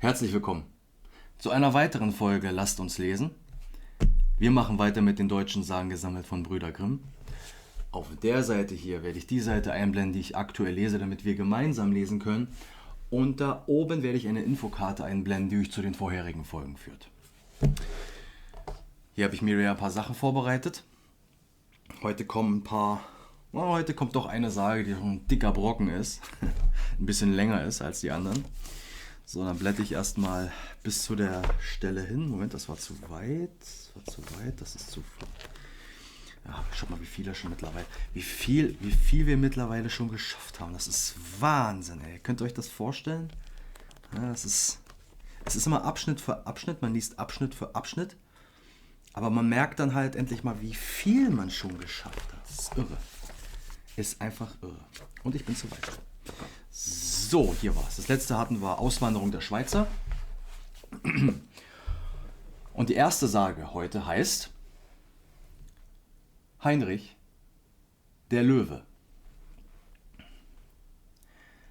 Herzlich willkommen zu einer weiteren Folge Lasst uns lesen. Wir machen weiter mit den deutschen Sagen gesammelt von Brüder Grimm. Auf der Seite hier werde ich die Seite einblenden, die ich aktuell lese, damit wir gemeinsam lesen können. Und da oben werde ich eine Infokarte einblenden, die euch zu den vorherigen Folgen führt. Hier habe ich mir ein paar Sachen vorbereitet. Heute kommt doch eine Sage, die schon ein dicker Brocken ist. Ein bisschen länger ist als die anderen. So, dann blätter ich erstmal bis zu der Stelle hin. Moment, das war zu weit. Das ist zu... Ja, schaut mal, wie viel wir mittlerweile schon geschafft haben. Das ist Wahnsinn, ey. Könnt ihr euch das vorstellen? Ja, es ist immer Abschnitt für Abschnitt. Man liest Abschnitt für Abschnitt. Aber man merkt dann halt endlich mal, wie viel man schon geschafft hat. Das ist irre. Ist einfach irre. Und ich bin zu weit. So, hier war's. Das letzte hatten wir Auswanderung der Schweizer. Und die erste Sage heute heißt Heinrich der Löwe.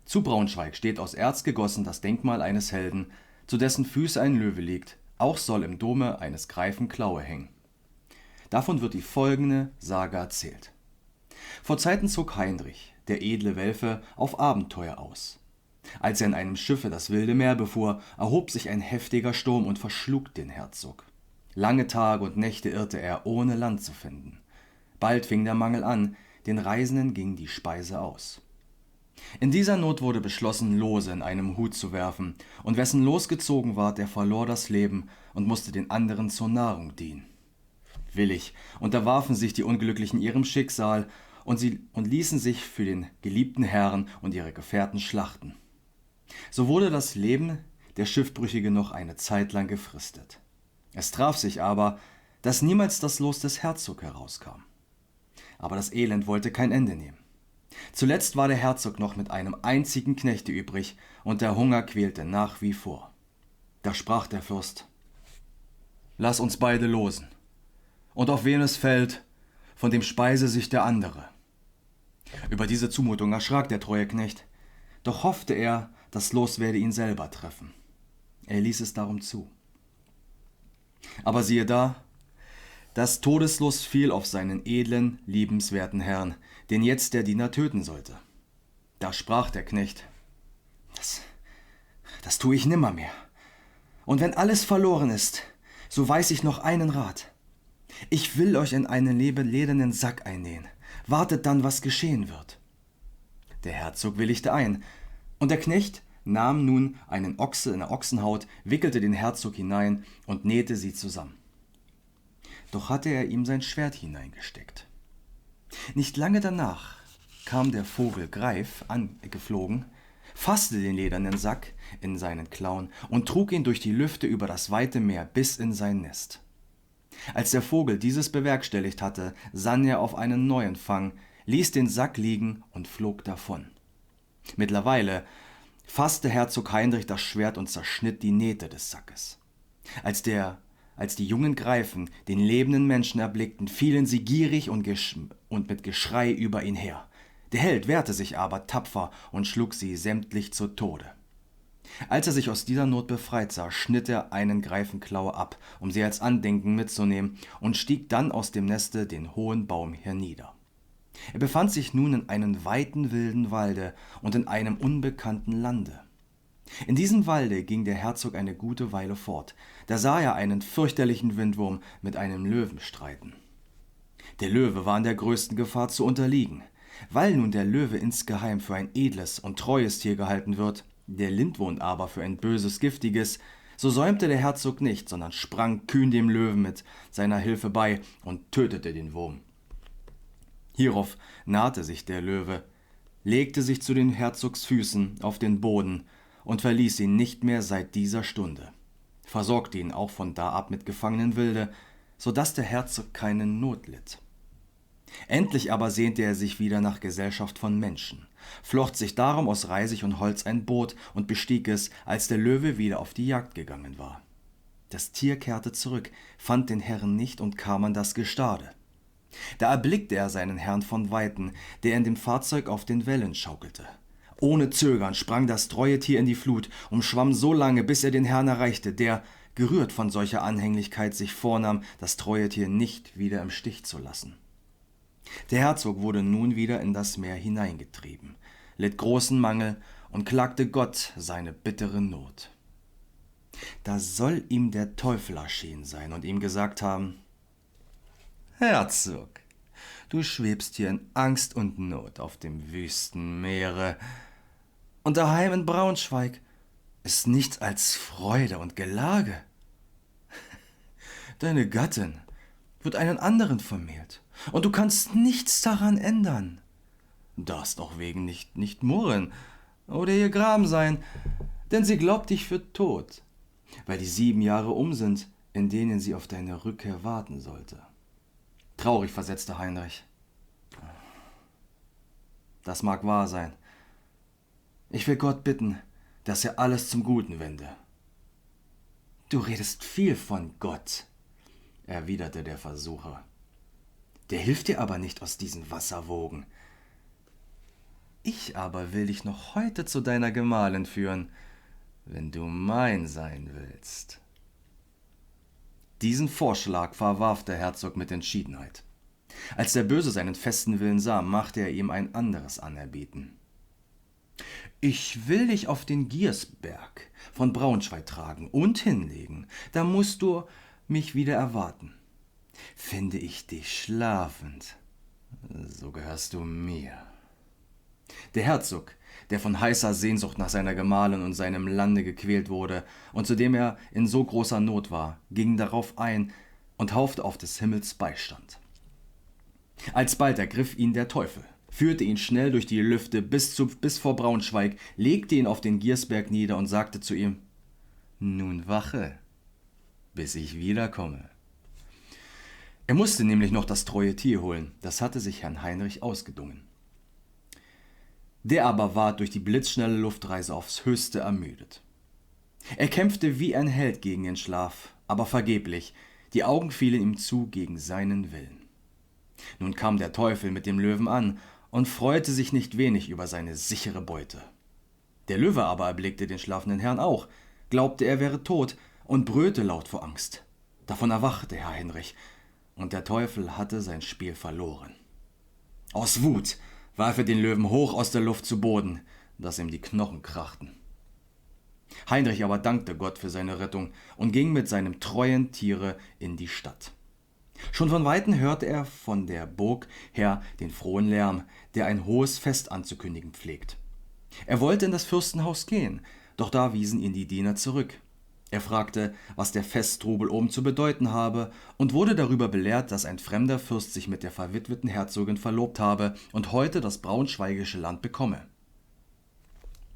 Zu Braunschweig steht aus Erz gegossen das Denkmal eines Helden, zu dessen Füße ein Löwe liegt. Auch soll im Dome eines Greifen Klaue hängen. Davon wird die folgende Sage erzählt. Vor Zeiten zog Heinrich, der edle Welfe, auf Abenteuer aus. Als er in einem Schiffe das wilde Meer befuhr, erhob sich ein heftiger Sturm und verschlug den Herzog. Lange Tage und Nächte irrte er, ohne Land zu finden. Bald fing der Mangel an, den Reisenden ging die Speise aus. In dieser Not wurde beschlossen, Lose in einem Hut zu werfen, und wessen losgezogen ward, der verlor das Leben und musste den anderen zur Nahrung dienen. Willig unterwarfen sich die Unglücklichen ihrem Schicksal und ließen sich für den geliebten Herrn und ihre Gefährten schlachten. So wurde das Leben der Schiffbrüchigen noch eine Zeit lang gefristet. Es traf sich aber, dass niemals das Los des Herzogs herauskam. Aber das Elend wollte kein Ende nehmen. Zuletzt war der Herzog noch mit einem einzigen Knechte übrig, und der Hunger quälte nach wie vor. Da sprach der Fürst: Lass uns beide losen, und auf wen es fällt, von dem speise sich der andere. Über diese Zumutung erschrak der treue Knecht, doch hoffte er, das Los werde ihn selber treffen. Er ließ es darum zu. Aber siehe da, das Todeslos fiel auf seinen edlen, liebenswerten Herrn, den jetzt der Diener töten sollte. Da sprach der Knecht: Das tue ich nimmermehr. Und wenn alles verloren ist, so weiß ich noch einen Rat. Ich will euch in einen ledernen Sack einnähen. Wartet dann, was geschehen wird. Der Herzog willigte ein, und der Knecht nahm nun eine Ochsenhaut, wickelte den Herzog hinein und nähte sie zusammen. Doch hatte er ihm sein Schwert hineingesteckt. Nicht lange danach kam der Vogel Greif angeflogen, fasste den ledernen Sack in seinen Klauen und trug ihn durch die Lüfte über das weite Meer bis in sein Nest. Als der Vogel dieses bewerkstelligt hatte, sann er auf einen neuen Fang, ließ den Sack liegen und flog davon. Mittlerweile fasste Herzog Heinrich das Schwert und zerschnitt die Nähte des Sackes. Als die jungen Greifen den lebenden Menschen erblickten, fielen sie gierig und mit Geschrei über ihn her. Der Held wehrte sich aber tapfer und schlug sie sämtlich zu Tode. Als er sich aus dieser Not befreit sah, schnitt er einen Greifenklaue ab, um sie als Andenken mitzunehmen, und stieg dann aus dem Neste den hohen Baum hernieder. Er befand sich nun in einem weiten wilden Walde und in einem unbekannten Lande. In diesem Walde ging der Herzog eine gute Weile fort. Da sah er einen fürchterlichen Windwurm mit einem Löwen streiten. Der Löwe war in der größten Gefahr zu unterliegen. Weil nun der Löwe insgeheim für ein edles und treues Tier gehalten wird, der Lindwurm aber für ein böses, giftiges, so säumte der Herzog nicht, sondern sprang kühn dem Löwen mit seiner Hilfe bei und tötete den Wurm. Hierauf nahte sich der Löwe, legte sich zu den Herzogs Füßen auf den Boden und verließ ihn nicht mehr seit dieser Stunde, versorgte ihn auch von da ab mit gefangenen Wilde, so daß der Herzog keine Not litt. Endlich aber sehnte er sich wieder nach Gesellschaft von Menschen, flocht sich darum aus Reisig und Holz ein Boot und bestieg es, als der Löwe wieder auf die Jagd gegangen war. Das Tier kehrte zurück, fand den Herrn nicht und kam an das Gestade. Da erblickte er seinen Herrn von Weitem, der in dem Fahrzeug auf den Wellen schaukelte. Ohne Zögern sprang das treue Tier in die Flut und schwamm so lange, bis er den Herrn erreichte, der, gerührt von solcher Anhänglichkeit, sich vornahm, das treue Tier nicht wieder im Stich zu lassen. Der Herzog wurde nun wieder in das Meer hineingetrieben, litt großen Mangel und klagte Gott seine bittere Not. Da soll ihm der Teufel erschienen sein und ihm gesagt haben: Herzog, du schwebst hier in Angst und Not auf dem wüsten Meere, und daheim in Braunschweig ist nichts als Freude und Gelage. Deine Gattin wird einen anderen vermählt, und du kannst nichts daran ändern. Darfst auch wegen nicht murren oder ihr Gram sein, denn sie glaubt dich für tot, weil die 7 Jahre um sind, in denen sie auf deine Rückkehr warten sollte. Traurig versetzte Heinrich: Das mag wahr sein. Ich will Gott bitten, dass er alles zum Guten wende. Du redest viel von Gott, erwiderte der Versucher. Der hilft dir aber nicht aus diesen Wasserwogen. Ich aber will dich noch heute zu deiner Gemahlin führen, wenn du mein sein willst. Diesen Vorschlag verwarf der Herzog mit Entschiedenheit. Als der Böse seinen festen Willen sah, machte er ihm ein anderes Anerbieten. Ich will dich auf den Giersberg von Braunschweig tragen und hinlegen. Da musst du mich wieder erwarten. Finde ich dich schlafend, so gehörst du mir. Der Herzog, der von heißer Sehnsucht nach seiner Gemahlin und seinem Lande gequält wurde und zu dem er in so großer Not war, ging darauf ein und hoffte auf des Himmels Beistand. Alsbald ergriff ihn der Teufel, führte ihn schnell durch die Lüfte bis vor Braunschweig, legte ihn auf den Giersberg nieder und sagte zu ihm: Nun wache, bis ich wiederkomme. Er musste nämlich noch das treue Tier holen, das hatte sich Herrn Heinrich ausgedungen. Der aber ward durch die blitzschnelle Luftreise aufs Höchste ermüdet. Er kämpfte wie ein Held gegen den Schlaf, aber vergeblich, die Augen fielen ihm zu gegen seinen Willen. Nun kam der Teufel mit dem Löwen an und freute sich nicht wenig über seine sichere Beute. Der Löwe aber erblickte den schlafenden Herrn auch, glaubte, er wäre tot und brüllte laut vor Angst. Davon erwachte Herr Heinrich, und der Teufel hatte sein Spiel verloren. Aus Wut warf er den Löwen hoch aus der Luft zu Boden, dass ihm die Knochen krachten. Heinrich aber dankte Gott für seine Rettung und ging mit seinem treuen Tiere in die Stadt. Schon von Weitem hörte er von der Burg her den frohen Lärm, der ein hohes Fest anzukündigen pflegt. Er wollte in das Fürstenhaus gehen, doch da wiesen ihn die Diener zurück. Er fragte, was der Festtrubel oben zu bedeuten habe, und wurde darüber belehrt, dass ein fremder Fürst sich mit der verwitweten Herzogin verlobt habe und heute das braunschweigische Land bekomme.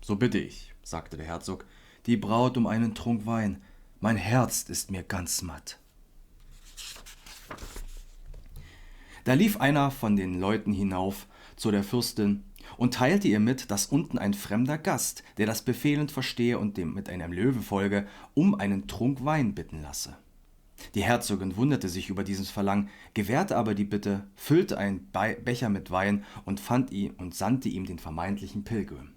So bitte ich, sagte der Herzog, die Braut um einen Trunk Wein. Mein Herz ist mir ganz matt. Da lief einer von den Leuten hinauf zu der Fürstin und teilte ihr mit, dass unten ein fremder Gast, der das befehlend verstehe und dem mit einem Löwe folge, um einen Trunk Wein bitten lasse. Die Herzogin wunderte sich über dieses Verlangen, gewährte aber die Bitte, füllte einen Becher mit Wein und sandte ihm den vermeintlichen Pilgrim.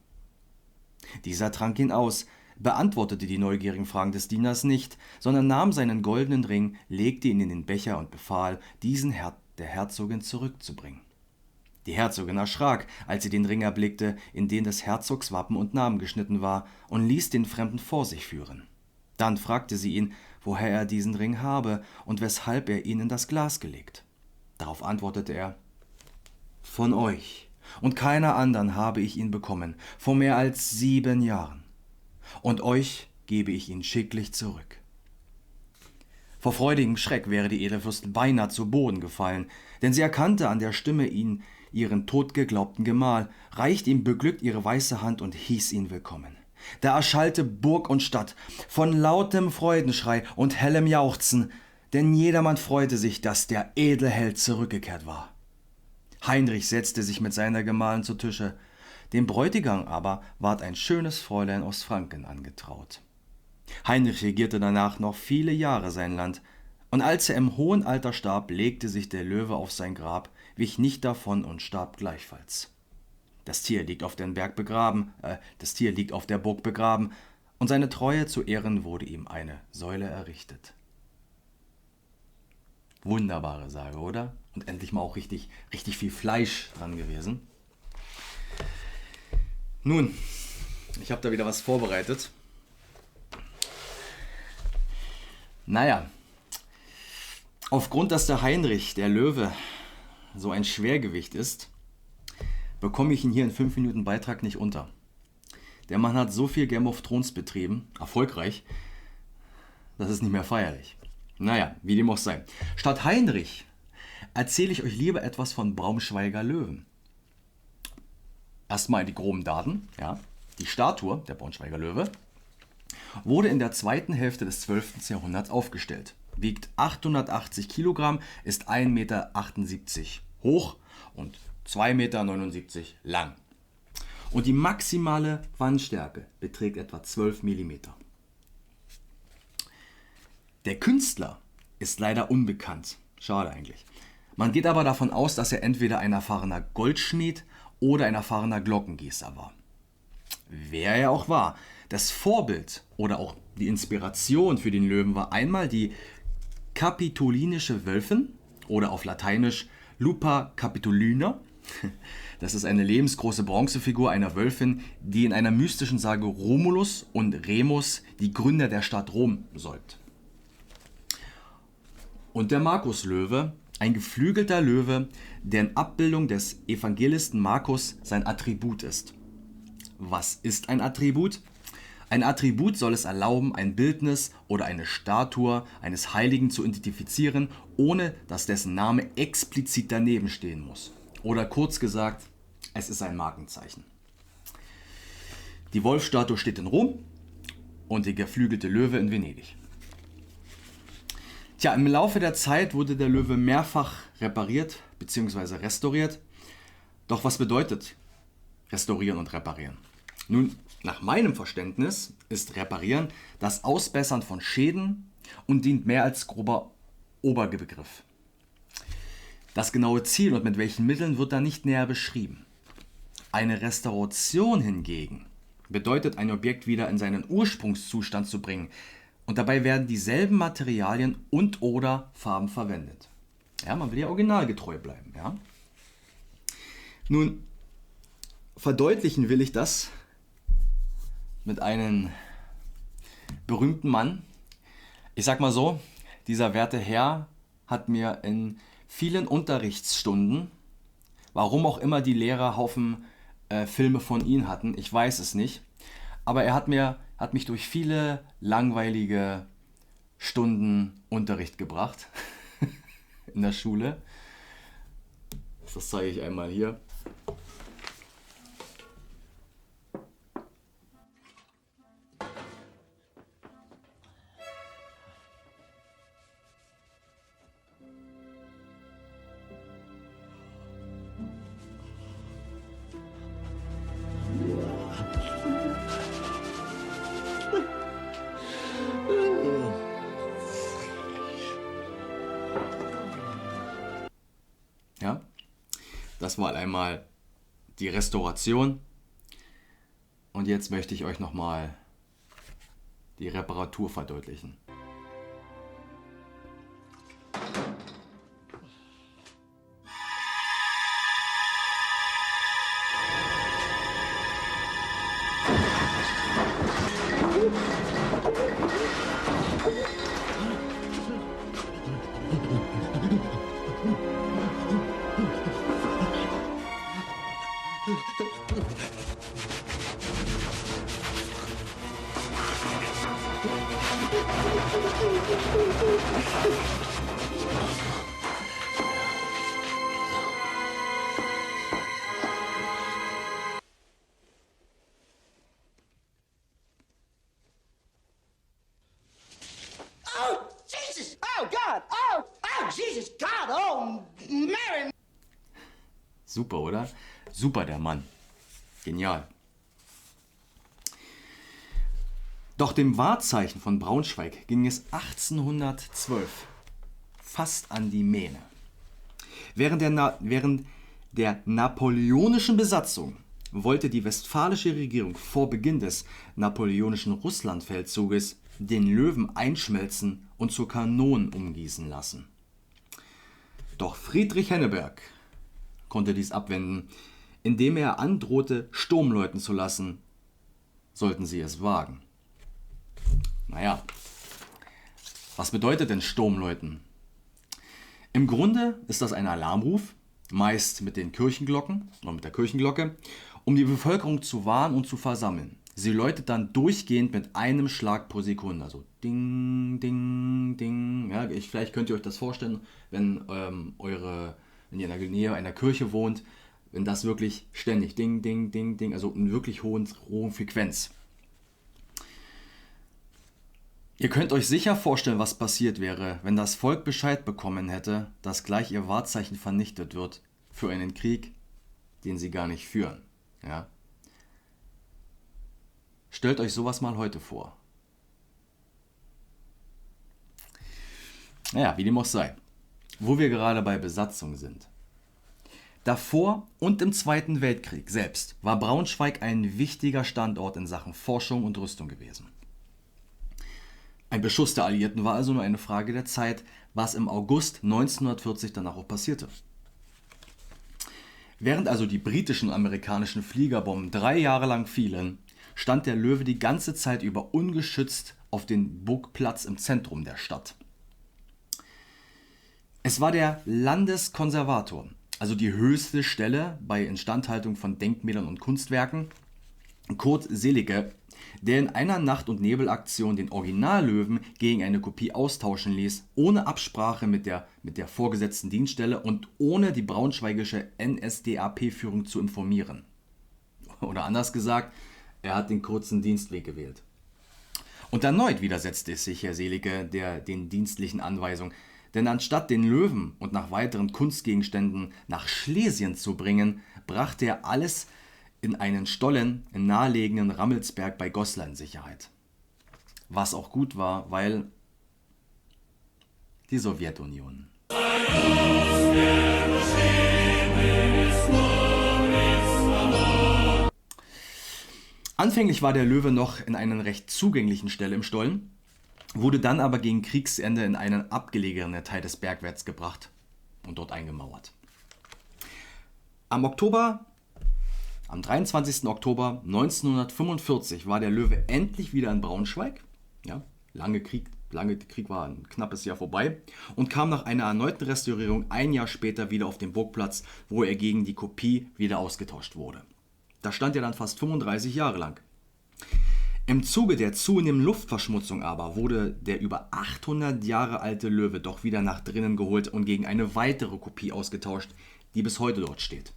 Dieser trank ihn aus, beantwortete die neugierigen Fragen des Dieners nicht, sondern nahm seinen goldenen Ring, legte ihn in den Becher und befahl, diesen der Herzogin zurückzubringen. Die Herzogin erschrak, als sie den Ring erblickte, in den des Herzogs Wappen und Namen geschnitten war, und ließ den Fremden vor sich führen. Dann fragte sie ihn, woher er diesen Ring habe und weshalb er ihn in das Glas gelegt. Darauf antwortete er: Von euch und keiner anderen habe ich ihn bekommen, vor mehr als 7 Jahren. Und euch gebe ich ihn schicklich zurück. Vor freudigem Schreck wäre die edle Fürstin beinahe zu Boden gefallen, denn sie erkannte an der Stimme ihren totgeglaubten Gemahl, reichte ihm beglückt ihre weiße Hand und hieß ihn willkommen. Da erschallte Burg und Stadt von lautem Freudenschrei und hellem Jauchzen, denn jedermann freute sich, dass der edle Held zurückgekehrt war. Heinrich setzte sich mit seiner Gemahlin zu Tische, dem Bräutigam aber ward ein schönes Fräulein aus Franken angetraut. Heinrich regierte danach noch viele Jahre sein Land, und als er im hohen Alter starb, legte sich der Löwe auf sein Grab, wich nicht davon und starb gleichfalls. Das Tier liegt auf dem Berg begraben, das Tier liegt auf der Burg begraben, und seine Treue zu Ehren wurde ihm eine Säule errichtet. Wunderbare Sage, oder? Und endlich mal auch richtig viel Fleisch dran gewesen. Nun, ich habe da wieder was vorbereitet. Naja, aufgrund, dass der Heinrich, der Löwe, so ein Schwergewicht ist, bekomme ich ihn hier in 5 Minuten Beitrag nicht unter. Der Mann hat so viel Game of Thrones betrieben, erfolgreich, das ist nicht mehr feierlich. Naja, wie dem auch sei. Statt Heinrich erzähle ich euch lieber etwas von Braunschweiger Löwen. Erstmal die groben Daten. Ja. Die Statue, der Braunschweiger Löwe, wurde in der zweiten Hälfte des 12. Jahrhunderts aufgestellt. Wiegt 880 Kilogramm, ist 1,78 Meter hoch und 2,79 Meter lang. Und die maximale Wandstärke beträgt etwa 12 Millimeter. Der Künstler ist leider unbekannt. Schade eigentlich. Man geht aber davon aus, dass er entweder ein erfahrener Goldschmied oder ein erfahrener Glockengießer war. Wer er auch war, das Vorbild oder auch die Inspiration für den Löwen war einmal die kapitolinische Wölfin oder auf Lateinisch Lupa Capitolina. Das ist eine lebensgroße Bronzefigur einer Wölfin, die in einer mystischen Sage Romulus und Remus, die Gründer der Stadt Rom, säumt. Und der Markuslöwe, ein geflügelter Löwe, deren Abbildung des Evangelisten Markus sein Attribut ist. Was ist ein Attribut? Ein Attribut soll es erlauben, ein Bildnis oder eine Statue eines Heiligen zu identifizieren, ohne dass dessen Name explizit daneben stehen muss. Oder kurz gesagt, es ist ein Markenzeichen. Die Wolfsstatue steht in Rom und der geflügelte Löwe in Venedig. Tja, im Laufe der Zeit wurde der Löwe mehrfach repariert bzw. restauriert. Doch was bedeutet restaurieren und reparieren? Nun, nach meinem Verständnis ist reparieren das Ausbessern von Schäden und dient mehr als grober Oberbegriff. Das genaue Ziel und mit welchen Mitteln wird da nicht näher beschrieben. Eine Restauration hingegen bedeutet, ein Objekt wieder in seinen Ursprungszustand zu bringen. Und dabei werden dieselben Materialien und oder Farben verwendet. Ja, man will ja originalgetreu bleiben. Ja? Nun, verdeutlichen will ich das mit einem berühmten Mann. Ich sag mal so, dieser werte Herr hat mir in vielen Unterrichtsstunden, warum auch immer die Lehrer Haufen Filme von ihm hatten, ich weiß es nicht, aber er hat mich durch viele langweilige Stunden Unterricht gebracht in der Schule. Das zeige ich einmal hier. Ja, das war einmal die Restauration und jetzt möchte ich euch nochmal die Reparatur verdeutlichen. Oh, Jesus! Oh, God! Oh, oh, Jesus, God! Oh, Mary! Super, oder? Super, der Mann. Genial. Doch dem Wahrzeichen von Braunschweig ging es 1812 fast an die Mähne. Während der napoleonischen Besatzung wollte die westfälische Regierung vor Beginn des napoleonischen Russlandfeldzuges den Löwen einschmelzen und zu Kanonen umgießen lassen. Doch Friedrich Henneberg konnte dies abwenden, indem er androhte, Sturm läuten zu lassen, sollten sie es wagen. Naja, was bedeutet denn Sturmläuten? Im Grunde ist das ein Alarmruf, meist mit den Kirchenglocken oder mit der Kirchenglocke, um die Bevölkerung zu warnen und zu versammeln. Sie läutet dann durchgehend mit einem Schlag pro Sekunde, also ding, ding, ding. Ja, vielleicht könnt ihr euch das vorstellen, wenn ihr in der Nähe einer Kirche wohnt, wenn das wirklich ständig ding, ding, ding, ding, also in wirklich hohen Frequenz. Ihr könnt euch sicher vorstellen, was passiert wäre, wenn das Volk Bescheid bekommen hätte, dass gleich ihr Wahrzeichen vernichtet wird für einen Krieg, den sie gar nicht führen. Ja? Stellt euch sowas mal heute vor. Naja, wie dem auch sei. Wo wir gerade bei Besatzung sind. Davor und im Zweiten Weltkrieg selbst war Braunschweig ein wichtiger Standort in Sachen Forschung und Rüstung gewesen. Ein Beschuss der Alliierten war also nur eine Frage der Zeit, was im August 1940 danach auch passierte. Während also die britischen und amerikanischen Fliegerbomben 3 Jahre lang fielen, stand der Löwe die ganze Zeit über ungeschützt auf dem Burgplatz im Zentrum der Stadt. Es war der Landeskonservator, also die höchste Stelle bei Instandhaltung von Denkmälern und Kunstwerken, Kurt Seelicke, der in einer Nacht- und Nebelaktion den Originallöwen gegen eine Kopie austauschen ließ, ohne Absprache mit der vorgesetzten Dienststelle und ohne die braunschweigische NSDAP-Führung zu informieren. Oder anders gesagt, er hat den kurzen Dienstweg gewählt. Und erneut widersetzte sich Herr Seelicke den dienstlichen Anweisungen, denn anstatt den Löwen und nach weiteren Kunstgegenständen nach Schlesien zu bringen, brachte er alles in einen Stollen im nahegelegenen Rammelsberg bei Goslar in Sicherheit. Was auch gut war, weil die Sowjetunion. Anfänglich war der Löwe noch in einer recht zugänglichen Stelle im Stollen, wurde dann aber gegen Kriegsende in einen abgelegenen Teil des Bergwerks gebracht und dort eingemauert. Am 23. Oktober 1945 war der Löwe endlich wieder in Braunschweig. Ja, lange Krieg war ein knappes Jahr vorbei und kam nach einer erneuten Restaurierung ein Jahr später wieder auf den Burgplatz, wo er gegen die Kopie wieder ausgetauscht wurde. Da stand er dann fast 35 Jahre lang. Im Zuge der zunehmenden Luftverschmutzung aber wurde der über 800 Jahre alte Löwe doch wieder nach drinnen geholt und gegen eine weitere Kopie ausgetauscht, die bis heute dort steht.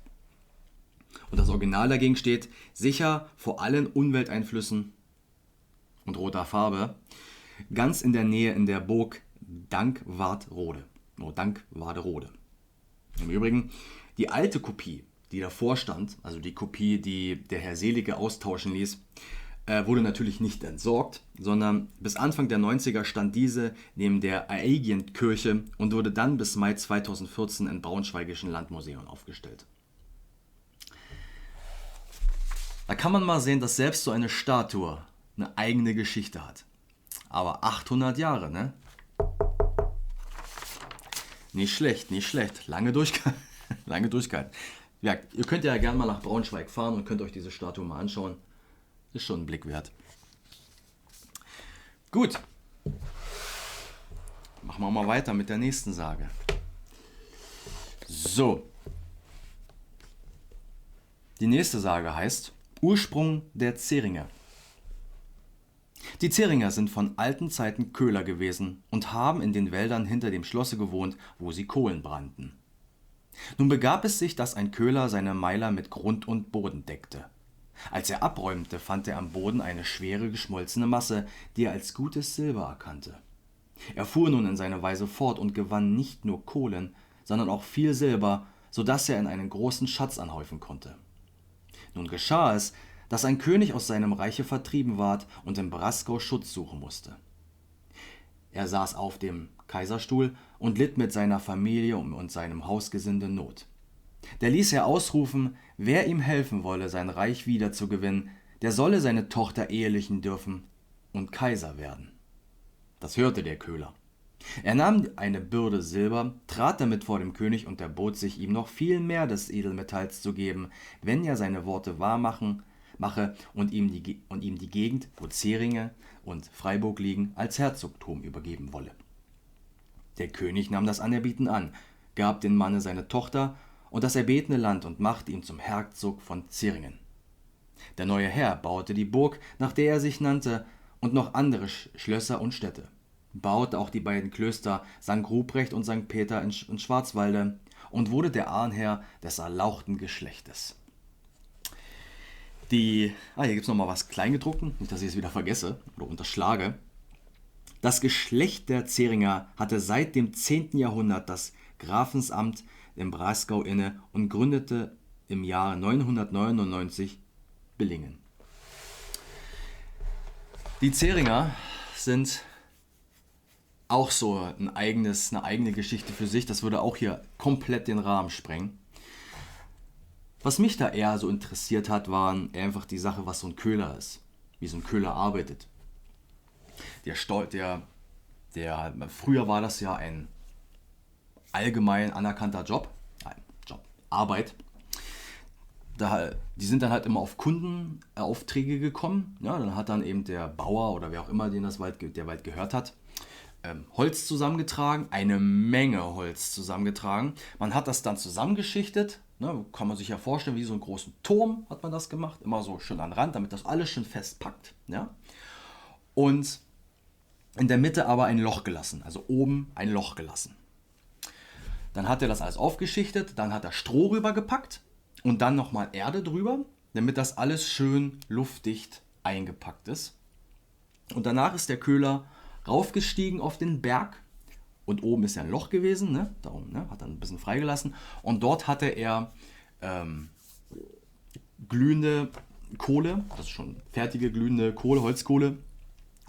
Und das Original dagegen steht, sicher vor allen Umwelteinflüssen und roter Farbe, ganz in der Nähe in der Burg Dankwarderode. Im Übrigen, die alte Kopie, die davor stand, also die Kopie, die der Herr Seelicke austauschen ließ, wurde natürlich nicht entsorgt, sondern bis Anfang der 90er stand diese neben der Aegidienkirche und wurde dann bis Mai 2014 im Braunschweigischen Landmuseum aufgestellt. Da kann man mal sehen, dass selbst so eine Statue eine eigene Geschichte hat. Aber 800 Jahre, ne? Nicht schlecht, nicht schlecht. Lange durchgehalten. Ja, ihr könnt ja gerne mal nach Braunschweig fahren und könnt euch diese Statue mal anschauen. Ist schon ein Blick wert. Gut. Machen wir mal weiter mit der nächsten Sage. So. Die nächste Sage heißt Ursprung der Zähringer. Die Zähringer sind von alten Zeiten Köhler gewesen und haben in den Wäldern hinter dem Schlosse gewohnt, wo sie Kohlen brannten. Nun begab es sich, dass ein Köhler seine Meiler mit Grund und Boden deckte. Als er abräumte, fand er am Boden eine schwere geschmolzene Masse, die er als gutes Silber erkannte. Er fuhr nun in seiner Weise fort und gewann nicht nur Kohlen, sondern auch viel Silber, so dass er in einen großen Schatz anhäufen konnte. Nun geschah es, dass ein König aus seinem Reiche vertrieben ward und in Braskau Schutz suchen musste. Er saß auf dem Kaiserstuhl und litt mit seiner Familie und seinem Hausgesinde Not. Der ließ er ausrufen, wer ihm helfen wolle, sein Reich wiederzugewinnen, der solle seine Tochter ehelichen dürfen und Kaiser werden. Das hörte der Köhler. Er nahm eine Bürde Silber, trat damit vor dem König und erbot sich, ihm noch viel mehr des Edelmetalls zu geben, wenn er seine Worte wahr mache und ihm die Gegend, wo Zähringe und Freiburg liegen, als Herzogtum übergeben wolle. Der König nahm das Anerbieten an, gab dem Manne seine Tochter und das erbetene Land und machte ihn zum Herzog von Zähringen. Der neue Herr baute die Burg, nach der er sich nannte, und noch andere Schlösser und Städte. Baute auch die beiden Klöster St. Ruprecht und St. Peter in Schwarzwalde und wurde der Ahnherr des erlauchten Geschlechtes. Hier gibt es nochmal was Kleingedruckten, nicht, dass ich es wieder vergesse oder unterschlage. Das Geschlecht der Zähringer hatte seit dem 10. Jahrhundert das Grafenamt im Breisgau inne und gründete im Jahr 999 Billingen. Die Zähringer sind auch so eine eigene Geschichte für sich. Das würde auch hier komplett den Rahmen sprengen. Was mich da eher so interessiert hat, waren einfach die Sache, was so ein Köhler ist, wie so ein Köhler arbeitet. Früher war das ja ein allgemein anerkannter Job, Arbeit. Die sind dann halt immer auf Kundenaufträge gekommen. Ja, dann hat dann eben der Bauer oder wer auch immer, den der Wald gehört hat, Holz zusammengetragen, eine Menge Holz zusammengetragen. Man hat das dann zusammengeschichtet, ne, kann man sich ja vorstellen, wie so einen großen Turm hat man das gemacht, immer so schön an den Rand, damit das alles schön festpackt. Ja? Und in der Mitte aber ein Loch gelassen, also oben ein Loch gelassen. Dann hat er das alles aufgeschichtet, dann hat er Stroh rübergepackt und dann nochmal Erde drüber, damit das alles schön luftdicht eingepackt ist. Und danach ist der Köhler raufgestiegen auf den Berg und oben ist ja ein Loch gewesen, ne? Da oben, ne? Hat dann ein bisschen freigelassen und dort hatte er glühende Kohle, das ist schon fertige glühende Kohle, Holzkohle,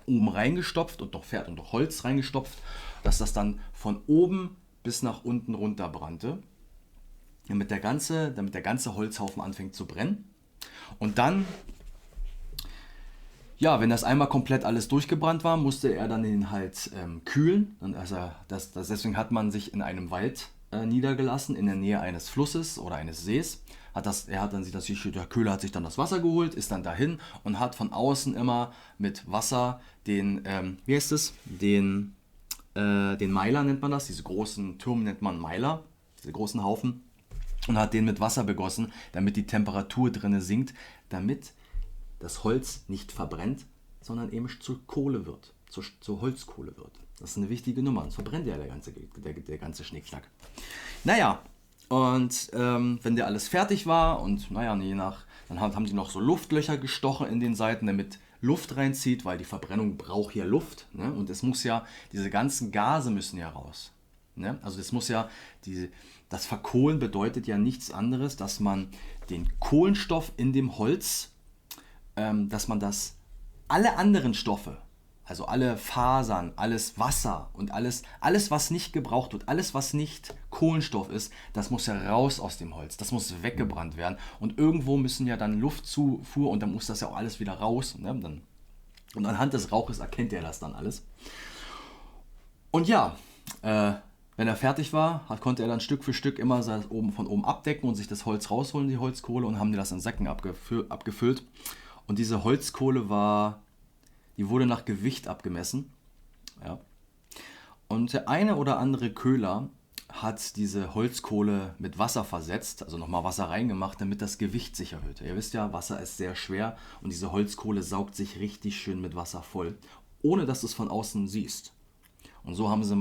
oben reingestopft und noch Holz reingestopft, dass das dann von oben bis nach unten runter brannte, damit der ganze Holzhaufen anfängt zu brennen. Und dann, ja, wenn das einmal komplett alles durchgebrannt war, musste er dann den halt kühlen. Deswegen hat man sich in einem Wald niedergelassen, in der Nähe eines Flusses oder eines Sees. Der Köhler hat sich dann das Wasser geholt, ist dann dahin und hat von außen immer mit Wasser den Meiler nennt man das, diese großen Türme nennt man Meiler, diese großen Haufen, und hat den mit Wasser begossen, damit die Temperatur drinne sinkt, damit das Holz nicht verbrennt, sondern eben zur Kohle wird, zur Holzkohle wird. Das ist eine wichtige Nummer, sonst verbrennt ja der ganze Schnickschnack. Naja, und wenn der alles fertig war und dann haben die noch so Luftlöcher gestochen in den Seiten, damit Luft reinzieht, weil die Verbrennung braucht ja Luft, ne? Und es muss ja, diese ganzen Gase müssen ja raus. Ne? Also das Verkohlen bedeutet ja nichts anderes, dass man den Kohlenstoff in dem Holz, dass man alle anderen Stoffe, also alle Fasern, alles Wasser und alles was nicht gebraucht wird, alles was nicht Kohlenstoff ist, das muss ja raus aus dem Holz, das muss weggebrannt werden und irgendwo müssen ja dann Luftzufuhr und dann muss das ja auch alles wieder raus, ne? Und anhand des Rauches erkennt er das dann alles. Und ja, wenn er fertig war, konnte er dann Stück für Stück immer von oben abdecken und sich das Holz rausholen, die Holzkohle, und haben die das in Säcken abgefüllt. Und diese Holzkohle die wurde nach Gewicht abgemessen. Ja. Und der eine oder andere Köhler hat diese Holzkohle mit Wasser versetzt, also nochmal Wasser reingemacht, damit das Gewicht sich erhöht. Ihr wisst ja, Wasser ist sehr schwer und diese Holzkohle saugt sich richtig schön mit Wasser voll, ohne dass du es von außen siehst. Und so haben sie,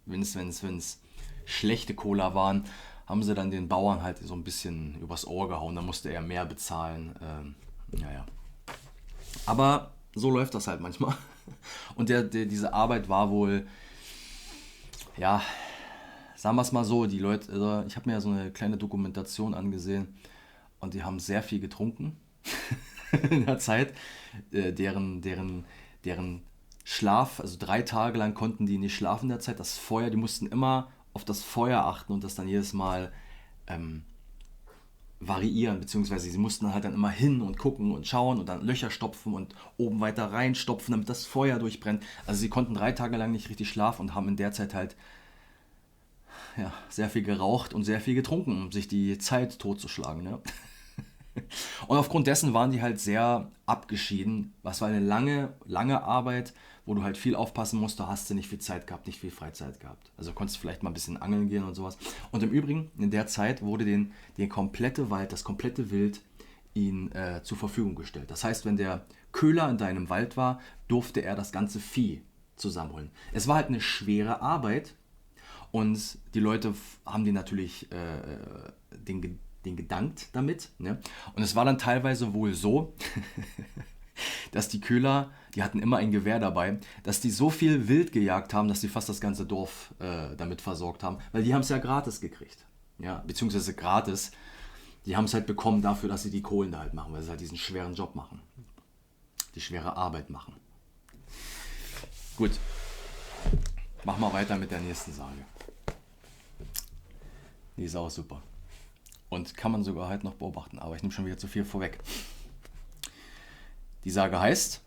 wenn es schlechte Cola waren, haben sie dann den Bauern halt so ein bisschen übers Ohr gehauen, da musste er mehr bezahlen. Aber so läuft das halt manchmal. Und diese Arbeit war wohl, ja, sagen wir es mal so, die Leute, also ich habe mir ja so eine kleine Dokumentation angesehen und die haben sehr viel getrunken in der Zeit. Deren Schlaf, also 3 Tage lang konnten die nicht schlafen in der Zeit. Das Feuer, die mussten immer auf das Feuer achten und das dann jedes Mal variieren, beziehungsweise sie mussten halt dann immer hin und gucken und schauen und dann Löcher stopfen und oben weiter reinstopfen, damit das Feuer durchbrennt. Also sie konnten 3 Tage lang nicht richtig schlafen und haben in der Zeit halt sehr viel geraucht und sehr viel getrunken, um sich die Zeit totzuschlagen. Ne? Und aufgrund dessen waren die halt sehr abgeschieden. Was war eine lange, lange Arbeit, wo du halt viel aufpassen musst. Da hast du nicht viel Zeit gehabt, nicht viel Freizeit gehabt. Also konntest vielleicht mal ein bisschen angeln gehen und sowas. Und im Übrigen, in der Zeit wurde der komplette Wald, das komplette Wild ihnen zur Verfügung gestellt. Das heißt, wenn der Köhler in deinem Wald war, durfte er das ganze Vieh zusammenholen. Es war halt eine schwere Arbeit und die Leute haben die natürlich den gedankt damit. Ne? Und es war dann teilweise wohl so, dass die Köhler, die hatten immer ein Gewehr dabei, dass die so viel Wild gejagt haben, dass sie fast das ganze Dorf damit versorgt haben, weil die haben es ja gratis gekriegt. Ja? Beziehungsweise gratis, die haben es halt bekommen dafür, dass sie die Kohlen da halt machen, weil sie halt diesen schweren Job machen, die schwere Arbeit machen. Gut, mach mal weiter mit der nächsten Sage. Die ist auch super. Und kann man sogar halt noch beobachten, aber ich nehme schon wieder zu viel vorweg. Die Sage heißt: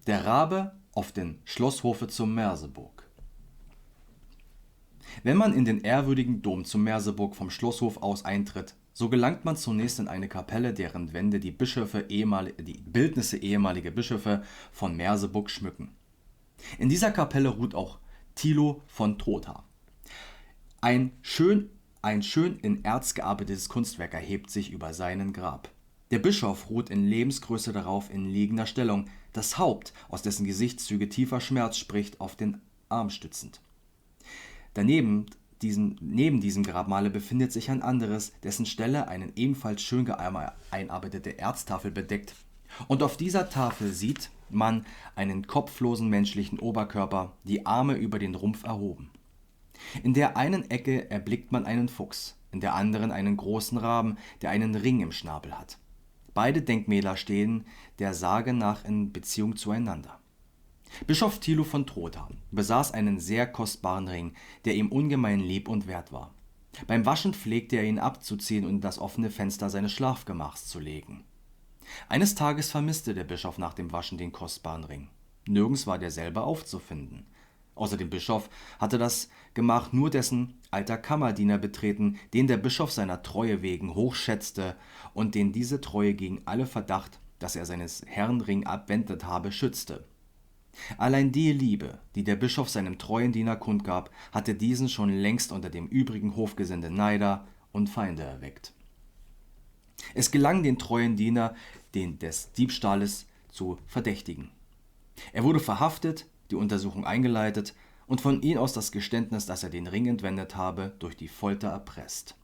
Der Rabe auf den Schlosshofe zum Merseburg. Wenn man in den ehrwürdigen Dom zum Merseburg vom Schlosshof aus eintritt, so gelangt man zunächst in eine Kapelle, deren Wände die Bildnisse ehemaliger Bischöfe von Merseburg schmücken. In dieser Kapelle ruht auch Thilo von Trotha. Ein schön in Erz gearbeitetes Kunstwerk erhebt sich über seinen Grab. Der Bischof ruht in Lebensgröße darauf in liegender Stellung, das Haupt, aus dessen Gesichtszüge tiefer Schmerz spricht, auf den Arm stützend. Neben diesem Grabmale befindet sich ein anderes, dessen Stelle eine ebenfalls schön einarbeitete Erztafel bedeckt. Und auf dieser Tafel sieht man einen kopflosen menschlichen Oberkörper, die Arme über den Rumpf erhoben. In der einen Ecke erblickt man einen Fuchs, in der anderen einen großen Raben, der einen Ring im Schnabel hat. Beide Denkmäler stehen der Sage nach in Beziehung zueinander. Bischof Thilo von Trotha besaß einen sehr kostbaren Ring, der ihm ungemein lieb und wert war. Beim Waschen pflegte er ihn abzuziehen und in das offene Fenster seines Schlafgemachs zu legen. Eines Tages vermisste der Bischof nach dem Waschen den kostbaren Ring. Nirgends war derselbe aufzufinden. Außer dem Bischof hatte das Gemach nur dessen alter Kammerdiener betreten, den der Bischof seiner Treue wegen hochschätzte und den diese Treue gegen alle Verdacht, dass er seines Herrn Ring abwendet habe, schützte. Allein die Liebe, die der Bischof seinem treuen Diener kundgab, hatte diesen schon längst unter dem übrigen Hofgesinde Neider und Feinde erweckt. Es gelang den treuen Diener, den des Diebstahles zu verdächtigen. Er wurde verhaftet, die Untersuchung eingeleitet und von ihm aus das Geständnis, dass er den Ring entwendet habe, durch die Folter erpresst.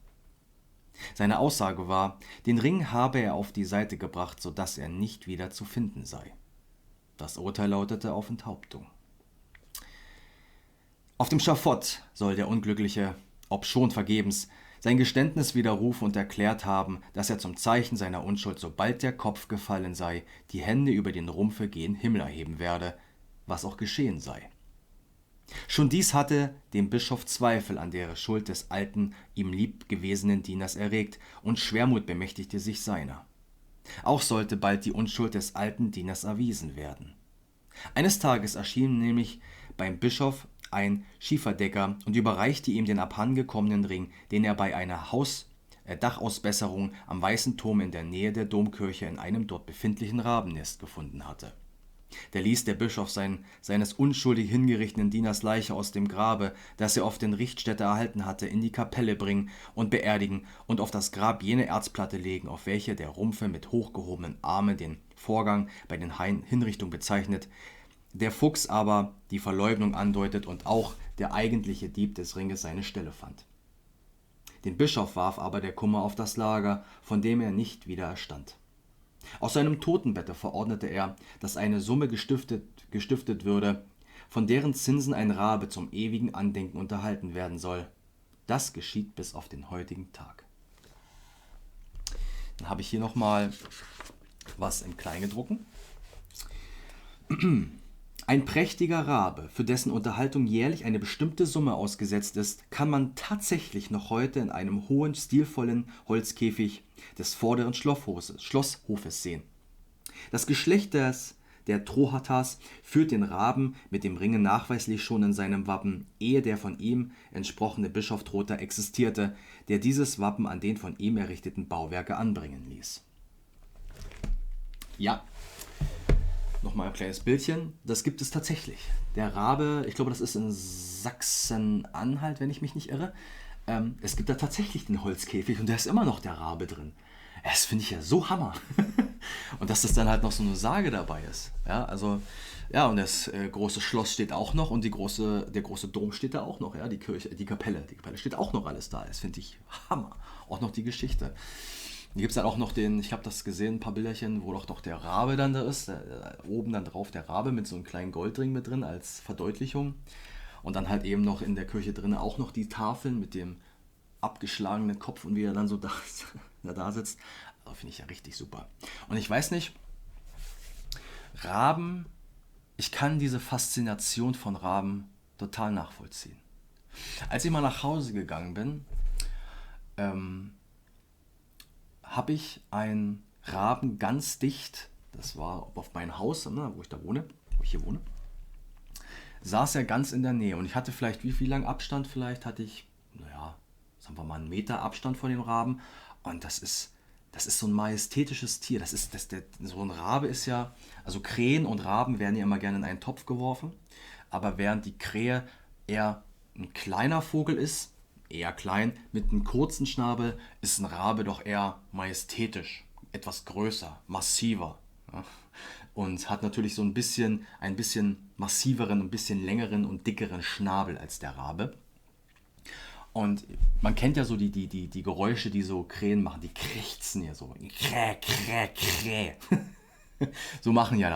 Seine Aussage war, den Ring habe er auf die Seite gebracht, sodass er nicht wieder zu finden sei. Das Urteil lautete auf Enthauptung. Auf dem Schafott soll der Unglückliche, obschon vergebens, sein Geständnis widerrufen und erklärt haben, dass er zum Zeichen seiner Unschuld, sobald der Kopf gefallen sei, die Hände über den Rumpfe gen Himmel erheben werde, was auch geschehen sei. Schon dies hatte dem Bischof Zweifel an der Schuld des alten, ihm lieb gewesenen Dieners erregt, und Schwermut bemächtigte sich seiner. Auch sollte bald die Unschuld des alten Dieners erwiesen werden. Eines Tages erschien nämlich beim Bischof ein Schieferdecker und überreichte ihm den abhandengekommenen Ring, den er bei einer Dachausbesserung am Weißen Turm in der Nähe der Domkirche in einem dort befindlichen Rabennest gefunden hatte. Da ließ der Bischof seines unschuldig hingerichteten Dieners Leiche aus dem Grabe, das er auf den Richtstätte erhalten hatte, in die Kapelle bringen und beerdigen und auf das Grab jene Erzplatte legen, auf welche der Rumpfe mit hochgehobenen Armen den Vorgang bei den Hinrichtungen bezeichnet, der Fuchs aber die Verleugnung andeutet und auch der eigentliche Dieb des Ringes seine Stelle fand. Den Bischof warf aber der Kummer auf das Lager, von dem er nicht wieder erstand. Aus seinem Totenbette verordnete er, dass eine Summe gestiftet würde, von deren Zinsen ein Rabe zum ewigen Andenken unterhalten werden soll. Das geschieht bis auf den heutigen Tag. Dann habe ich hier nochmal was im Kleingedruckten. Ein prächtiger Rabe, für dessen Unterhaltung jährlich eine bestimmte Summe ausgesetzt ist, kann man tatsächlich noch heute in einem hohen, stilvollen Holzkäfig des vorderen Schlosshofes sehen. Das Geschlecht der Trohatas führt den Raben mit dem Ringen nachweislich schon in seinem Wappen, ehe der von ihm entsprochene Bischof Trotha existierte, der dieses Wappen an den von ihm errichteten Bauwerke anbringen ließ. Ja, nochmal ein kleines Bildchen. Das gibt es tatsächlich. Der Rabe, ich glaube, das ist in Sachsen-Anhalt, wenn ich mich nicht irre. Es gibt da tatsächlich den Holzkäfig und da ist immer noch der Rabe drin. Das finde ich ja so Hammer. Und dass das dann halt noch so eine Sage dabei ist. Ja, also, ja, und das große Schloss steht auch noch und der große Dom steht da auch noch. Ja, die Kirche, die Kapelle steht auch noch alles da. Das finde ich Hammer. Auch noch die Geschichte. Hier gibt es dann auch noch ich habe das gesehen, ein paar Bilderchen, wo doch der Rabe dann da ist. Oben dann drauf der Rabe mit so einem kleinen Goldring mit drin als Verdeutlichung. Und dann halt eben noch in der Kirche drin auch noch die Tafeln mit dem abgeschlagenen Kopf und wie er dann so da sitzt. Also finde ich ja richtig super. Und ich weiß nicht, Raben, ich kann diese Faszination von Raben total nachvollziehen. Als ich mal nach Hause gegangen bin, habe ich einen Raben ganz dicht, das war auf mein Haus, wo ich hier wohne, saß er ganz in der Nähe und ich hatte vielleicht, wie lang Abstand vielleicht hatte ich, sagen wir mal 1 Meter Abstand von dem Raben und das ist so ein majestätisches Tier, so ein Rabe ist ja, also Krähen und Raben werden ja immer gerne in einen Topf geworfen, aber während die Krähe eher ein kleiner Vogel ist, eher klein, mit einem kurzen Schnabel, ist ein Rabe doch eher majestätisch, etwas größer, massiver. Ja? Und hat natürlich so ein bisschen massiveren, ein bisschen längeren und dickeren Schnabel als der Rabe. Und man kennt ja so die Geräusche, die so Krähen machen, die krächzen ja so. Kräh, kräh, kräh. So machen ja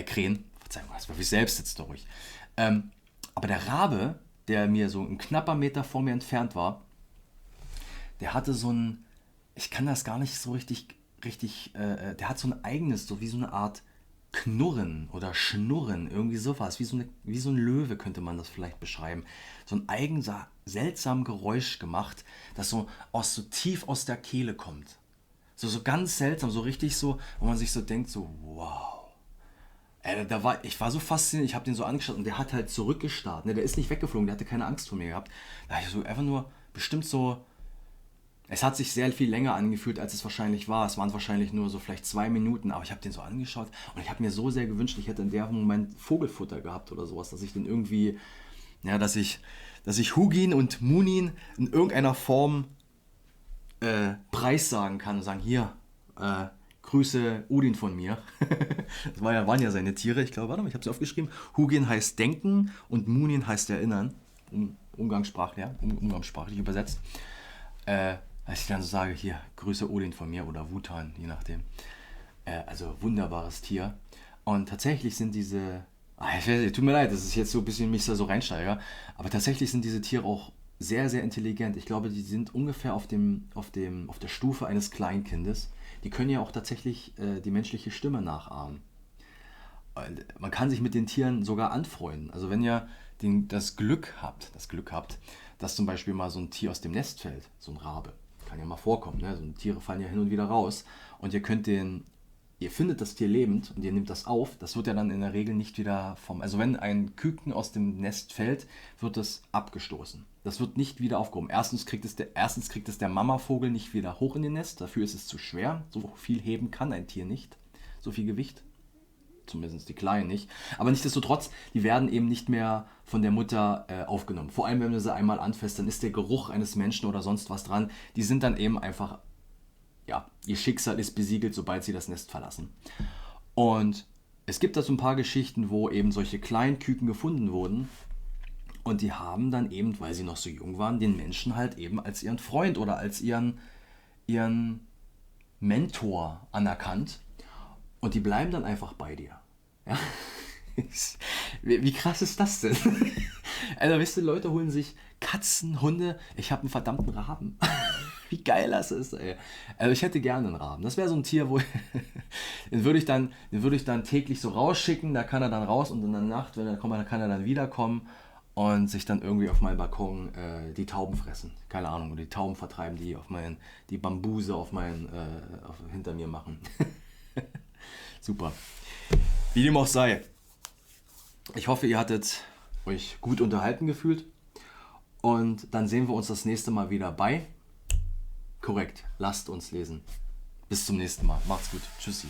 Krähen. Verzeihung, das war für mich selbst jetzt ruhig. Aber der Rabe, der mir so ein knapper Meter vor mir entfernt war, der hatte so ein, ich kann das gar nicht so richtig, der hat so ein eigenes, so wie so eine Art Knurren oder Schnurren, irgendwie sowas, wie so ein Löwe könnte man das vielleicht beschreiben. So ein seltsames Geräusch gemacht, das so tief aus der Kehle kommt. So ganz seltsam, so richtig so, wo man sich so denkt, so wow. Ich war so fasziniert, ich habe den so angeschaut und der hat halt zurückgestarrt. Ne? Der ist nicht weggeflogen, der hatte keine Angst vor mir gehabt. Da habe ich so einfach nur bestimmt so. Es hat sich sehr viel länger angefühlt, als es wahrscheinlich war. Es waren wahrscheinlich nur so vielleicht 2 Minuten, aber ich habe den so angeschaut und ich habe mir so sehr gewünscht, ich hätte in dem Moment Vogelfutter gehabt oder sowas, dass ich den irgendwie, ja, dass ich Hugin und Munin in irgendeiner Form preissagen kann und sagen, hier, Grüße Udin von mir. Das waren ja seine Tiere. Ich glaube, warte mal, ich habe sie aufgeschrieben. Hugin heißt denken und Munin heißt erinnern. Umgangssprachlich übersetzt. Als ich dann so sage, hier, Grüße Odin von mir oder Wutan, je nachdem. Also wunderbares Tier. Und tatsächlich sind diese, tut mir leid, das ist jetzt so ein bisschen mich da so reinsteige, aber tatsächlich sind diese Tiere auch sehr, sehr intelligent. Ich glaube, die sind ungefähr auf der Stufe eines Kleinkindes. Die können ja auch tatsächlich die menschliche Stimme nachahmen. Man kann sich mit den Tieren sogar anfreunden. Also wenn ihr das Glück habt, dass zum Beispiel mal so ein Tier aus dem Nest fällt, so ein Rabe, kann ja mal vorkommen, ne? So Tiere fallen ja hin und wieder raus und ihr findet das Tier lebend und ihr nehmt das auf, das wird ja dann in der Regel nicht wieder also wenn ein Küken aus dem Nest fällt, wird es abgestoßen. Das wird nicht wieder aufgehoben. Erstens kriegt es der Mamavogel nicht wieder hoch in den Nest, dafür ist es zu schwer, so viel heben kann ein Tier nicht, so viel Gewicht. Zumindest die Kleinen nicht. Aber nichtsdestotrotz, die werden eben nicht mehr von der Mutter aufgenommen. Vor allem, wenn du sie einmal anfasst, dann ist der Geruch eines Menschen oder sonst was dran. Die sind dann eben einfach, ja, ihr Schicksal ist besiegelt, sobald sie das Nest verlassen. Und es gibt da so ein paar Geschichten, wo eben solche kleinen Küken gefunden wurden. Und die haben dann eben, weil sie noch so jung waren, den Menschen halt eben als ihren Freund oder als ihren Mentor anerkannt. Und die bleiben dann einfach bei dir. Ja? Wie krass ist das denn? Also, weißt du, Leute holen sich Katzen, Hunde. Ich habe einen verdammten Raben. Wie geil das ist, ey. Also, ich hätte gerne einen Raben. Das wäre so ein Tier, wo Den würde ich dann täglich so rausschicken, da kann er dann raus und in der Nacht, wenn er kommt, dann kann er dann wiederkommen und sich dann irgendwie auf meinem Balkon die Tauben fressen. Keine Ahnung, oder die Tauben vertreiben, die Bambuse hinter mir machen. Super. Wie dem auch sei. Ich hoffe, ihr hattet euch gut unterhalten gefühlt. Und dann sehen wir uns das nächste Mal wieder bei. Korrekt, lasst uns lesen. Bis zum nächsten Mal. Macht's gut. Tschüssi.